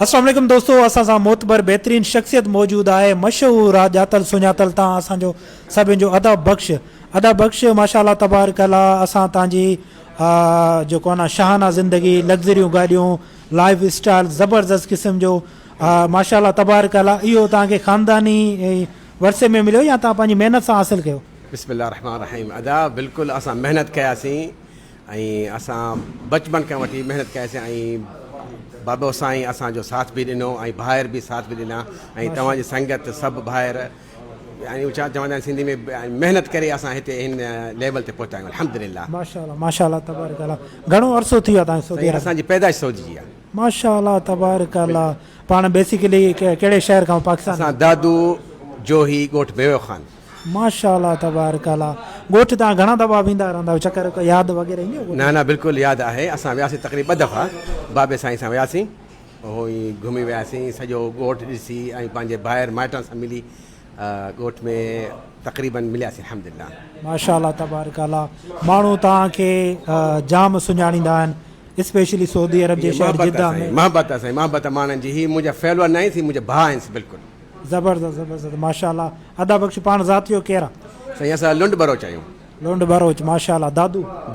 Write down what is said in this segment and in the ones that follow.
अस्सलाम वालेकुम दोस्तों, असां सां मोतबर बेहतरीन शख्सियत मौजूद है। मशहूर आहे, ॼातल सुञातल तव्हां असांजो सभिनि जो अदब बख़्श माशाअल्लाह तबारक अल्लाह। असां तव्हांजी जेको आहे न शाहाना ज़िंदगी, लग्ज़रियूं गाॾियूं, लाइफ स्टाइल ज़बरदस्त क़िस्म जो माशाअल्लाह तबारक अल्लाह इहो तव्हांखे ख़ानदानी वरसे में मिलियो या तव्हां पंहिंजी महिनत सां हासिलु कयो? बिस्मिल्लाह रहमान रहीम। अदा बिल्कुलु असां महिनत कयासीं ऐं असां बचपन खां वठी महिनत कयासीं ऐं बाबो साईं असांजो साथ बि ॾिनो ऐं भाइर बि साथ बि ॾिना ऐं तव्हांजी संगत सभु भाइर ऐं छा चवंदा आहिनि सिंधी में महिनत करे असां हिते हिन लेवल ते पहुता आहियूं अल्हम्दुलिल्लाह। माशाअल्लाह माशाअल्लाह तबारक अल्लाह। घणो अरसो थी वियो तव्हांखे सऊदी अरब? असांजी पैदाइश सऊदी जी आहे। माशाअल्लाह तबारक अल्लाह। पाण बेसिकली कहिड़े शहर खां? पाकिस्तान। असां दादू जोही ॻोठ बेयो ख़ान। माशाअल्लाह तबारक अल्लाह। ॻोठ तव्हां घणा दफ़ा वेंदा रहंदा आहियो? चकर यादि वग़ैरह ईंदी? न बिल्कुलु यादि आहे। असां वियासीं तक़रीबन 2 दफ़ा बाबे साईं सां वियासीं, उहो ई घुमी वियासीं, सॼो ॻोठ ॾिसी ऐं पंहिंजे ॿाहिरि माइटनि सां मिली ॻोठ में तक़रीबन मिलियासीं अल्हम्दुलिल्लाह। माशाअल्लाह तबारक अल्लाह। माण्हू तव्हांखे जाम सुञाणींदा आहिनि, स्पेशली सऊदी अरब जे शहर जिद्दा में। मोहबत माण्हुनि जी। ही मुंहिंजा फैलवर न आहिनि, मुंहिंजा भाउ आहिनि। बिल्कुलु ज़बरदस्त ज़बरदस्त माशाअल्लाह। अदा बख़्श पाण ज़ातियो कहिड़ा? साईं असां लुंड बरोच आहियूं। लुंड बरोच माशाअल्लाह।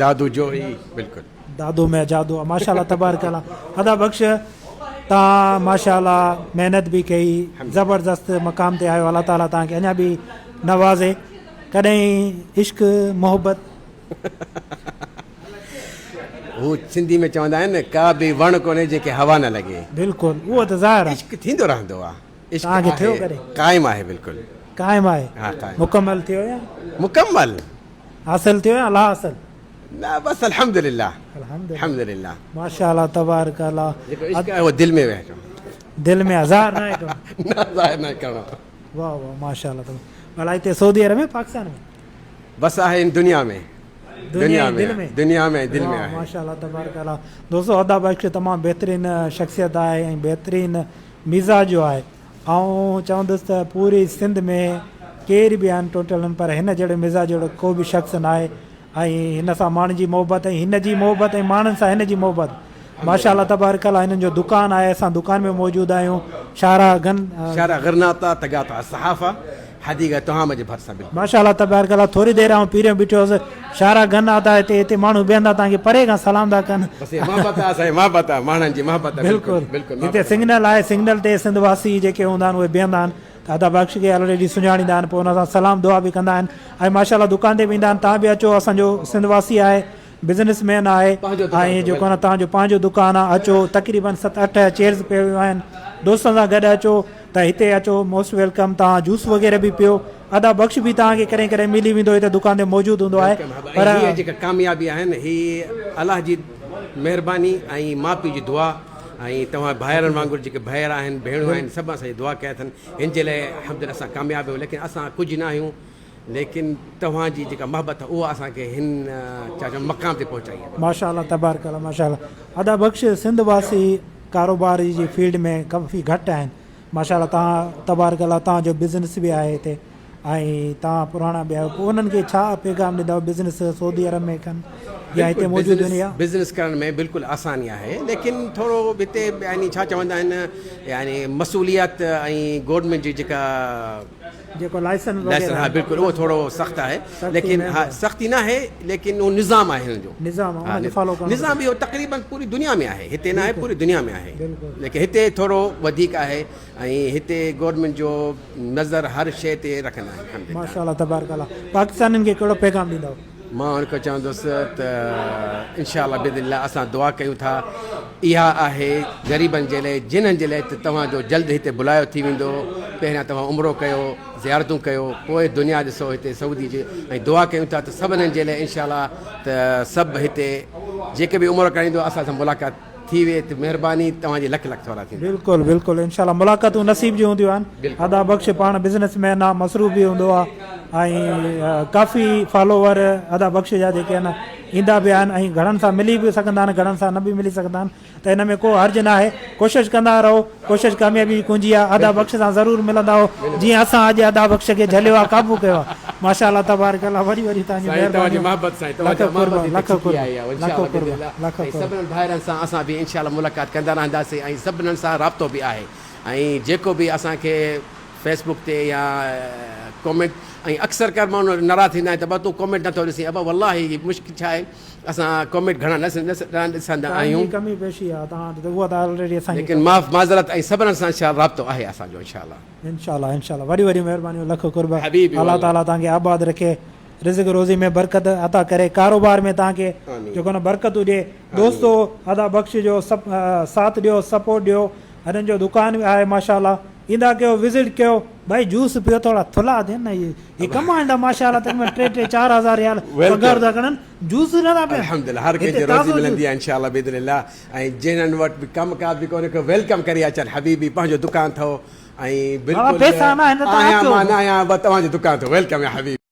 दादू जोही। बिल्कुलु दादू में जादू आहे माशाअल्लाह तबारक अल्लाह। अदा बख़्श तव्हां माशाअल्लाह महिनत बि कई, ज़बरदस्त मक़ाम ते आयो। अल्लाह ताला तव्हांखे अञा बि नवाज़े। कॾहिं इश्क मोहबत? हू सिंधी में चवंदा आहिनि का बि वण कोन्हे जंहिंखे हवा न लॻे। बिल्कुलु उहो त ज़ाहिर आहे। इश्क थींदो रहंदो आहे। तव्हांखे थियो कॾहिं? क़ाइमु आहे। बिल्कुलु क़ाइमु आहे। हा क़ाइमु। मुकमल थियो या मुकम्मल हासिल थियो या ला हासिल? न बस अल्हम्दुलिल्लाह अल्हम्दुलिल्लाह अल्हम्दुलिल्लाह। माशाअल्लाह तबारक अल्लाह। जेको इश्क आहे वो दिल में वेठो, दिल में ज़ाहिर न आहे करणो। न ज़ाहिर न करणो। वाह वाह माशाअल्लाह। भला हिते सऊदी अरब में, पाकिस्तान में? बस आहे इन दुनिया में दिल में आहे। माशाअल्लाह तबारक अल्लाह। दोस्तों अदा बख़्श तमामु बहितरीन शख्सियत आहे ऐं बहितरीन मिज़ाज जो आहे। ऐं चवंदुसि त पूरी सिंध में केर बि आहिनि टोटल, पर हिन जहिड़े मिज़ाज जहिड़ो को बि शख़्स न आहे। ऐं हिन सां माण्हुनि जी मोहबत ऐं हिन जी मोहबत ऐं माण्हुनि सां हिन जी मोहबत माशाअल्लाह तबारक अल्लाह। हिननि जो दुकानु आहे, असां दुकान में मौजूदु आहियूं। शारा गिरनाता तगाता सहाफ़ा हदीगा तव्हां मुंहिंजे भरिसां। माशाअल्लाह तबारक अल्लाह। थोरी देरि आऊं पहिरियों बीठो हुउसि, शारा गन आता हिते माण्हू बीहंदा तव्हांखे परे खां सलाम था कनि। बिल्कुलु हिते सिग्नल आहे, सिग्नल ते सिंधवासी जेके हूंदा आहिनि उहे बीहंदा आहिनि त अदा बख़्श खे ऑलरेडी सुञाणींदा आहिनि, पोइ हुन सां सलाम दुआ बि कंदा आहिनि ऐं माशाअल्लाह दुकान ते वेंदा आहिनि। तव्हां बि अचो, असांजो सिंधवासी आहे, बिज़नेसमैन आहे ऐं जेको आहे तव्हांजो पंहिंजो दुकानु आहे। अचो, तक़रीबन 7-8 चेयर्स पियूं आहिनि। दोस्तनि सां गॾु अचो त हिते अचो, मोस्ट वेलकम। तव्हां जूस वग़ैरह बि पियो। अदा बख़्श बि तव्हांखे कॾहिं कॾहिं मिली वेंदो, हिते दुकान ते मौजूदु हूंदो आहे। पर जेका कामयाबी आहिनि ही अलाह जी महिरबानी ऐं माउ पीउ जी दुआ ऐं तव्हां भाइरनि वांगुरु जेके भाइर आहिनि, भेणूं आहिनि, सभु असांजी दुआ कया अथनि। हिन जे लाइ अल्हम्दुलिल्लाह असां कामयाबु आहियूं। लेकिन असां कुझु न आहियूं, लेकिन तव्हांजी जेका मोहबत आहे उहा असांखे हिन मक़ाम ते पहुचाई आहे। माशाअल्लाह तबारक अल्लाह माशाअल्लाह। अदा बख़्श सिंधवासी कारोबार जी फील्ड में काफ़ी घटि आहिनि माशाअल्लाह। तव्हां तबारक अल्लाह तव्हांजो बिज़नेस बि आहे हिते ऐं तव्हां पुराणा बि आहियो, पोइ उन्हनि खे छा पैगाम ॾींदव बिज़नेस सऊदी अरब में कनि या हिते मौजूदु हुजे? बिज़नेस करण में बिल्कुलु आसानी आहे, लेकिन थोरो हिते यानी छा चवंदा आहिनि यानी मसूलियत ऐं गवर्नमेंट जी जेको लाइसेंस हा बिल्कुलु उहो थोरो सख़्तु आहे। लेकिन हा सख़्ती न आहे, लेकिन उहो निज़ाम आहे हिन जो। निज़ाम इहो तक़रीबन पूरी दुनिया में आहे, हिते न आहे, पूरी दुनिया में आहे। लेकिन हिते थोरो वधीक आहे ऐं हिते गवर्नमेंट जो नज़र हर शइ ते रखंदा आहिनि। माशाअल्लाह तबारक अल्लाह। पाकिस्तानियुनि खे कहिड़ो पैगाम ॾींदव? मां उनखे चवंदुसि त इंशाअल्लाह बिदिल्लाह असां दुआ कयूं था। इहा आहे ग़रीबनि जे लाइ, जिन्हनि जे लाइ त तव्हांजो जल्द हिते बुलायो थी वेंदो। पहिरियां तव्हां उमिरो कयो, ज़ियारतूं कयो, पोइ दुनिया ॾिसो हिते सऊदी जे, ऐं दुआ कयूं था त सभिनीनि जे लाइ इंशाअल्लाह त सभु हिते जेके बि उमिरो कराईंदो असां सां मुलाक़ात थी वे त महिरबानी तव्हांजी लख लख थोरा थी। बिल्कुलु बिल्कुलु इंशाअल्लाह मुलाक़ातूं नसीब जी हूंदियूं आहिनि। अदा बख़्श पाण बिज़नेसमैन आहे, मसरूफ़ बि हूंदो आहे ऐं काफ़ी फॉलोवर अदा बख़्श जा जेके आहिनि ईंदा बि आहिनि ऐं घणनि सां मिली बि सघंदा आहिनि, घणनि सां न बि मिली सघंदा आहिनि। त हिन में को हर्ज न आहे, कोशिशि कंदा रहो, कोशिशि कामयाबी कुंजी आहे। अदा बख़्श सां ज़रूरु मिलंदा जीअं असां अॼु अदा बख़्श खे झलियो आहे, क़ाबू कयो आहे। माशाअल्लाह तबारक अल्लाह, वरी वरी तव्हांजी तव्हांजी महिरबानी, मोहबत साईं, लख तव्हांजी कुर्बान, मोहबत लख हिते कुर्बान, आई आहे लख इंशाअल्लाह कुर्बान, बिदिल्लाह। लख ऐं कुर्बान। सभिनीनि भाइरनि सां असां बि इंशाअल्लाह मुलाक़ात कंदा रहंदासीं ऐं सभिनीनि सां राब्तो बि आहे। ऐं जेको बि असांखे फेसबुक ते या कॉमेंट, ऐं अक्सर कर माण्हू नाराज़ थींदा आहिनि त तूं कॉमेंट नथो ॾिसी। अब वल्लाही मुश्किल छा आहे, असां कॉमेंट घणा न ॾिसंदा आहियूं, तव्हांजी कमी पेशी आहे, तव्हां उहा त ऑलरेडी असांजी लेकिन माज़रत ऐं सभिनीनि सां इंशाअल्लाह राब्तो आहे असांजो इंशाअल्लाह। इंशाअल्लाह इंशाअल्लाह, वरी वरी महिरबानी, लख कुर्बान। हबीबी अल्लाह ताला तव्हांखे आबाद रखे, रिज़्क़ रोज़ी में बरकत अता करे, कारोबार में तव्हांखे आमीन। जेको न बरकत हुजे। दोस्तो अदा बख़्श जो साथ ॾियो, सपोर्ट ॾियो। हिननि जो दुकान आहे माशाअल्लाह, ईंदा कयो, विज़िट कयो। भाई जूस पियो, थोड़ा थुला थियनि न, ये कमाईंदा माशाअल्लाह, तंहिंमें 3-4 हज़ार रियाल पगार था करनि, जूस नथा पियनि। अल्हम्दुलिल्लाह, हर कंहिंजी रोज़ी मिलंदी आहे इंशाअल्लाह बिइज़्निल्लाह। ऐं जिन्हनि वटि बि कमकार बि कोन्हे को वेलकम करे अचनि, हबीबी पंहिंजो दुकान अथव ऐं बिल्कुलु पैसा न आहिनि त तव्हां आहियां अचो। मां न आहियां, तव्हांजो दुकान अथव, वेलकम या हबीबी।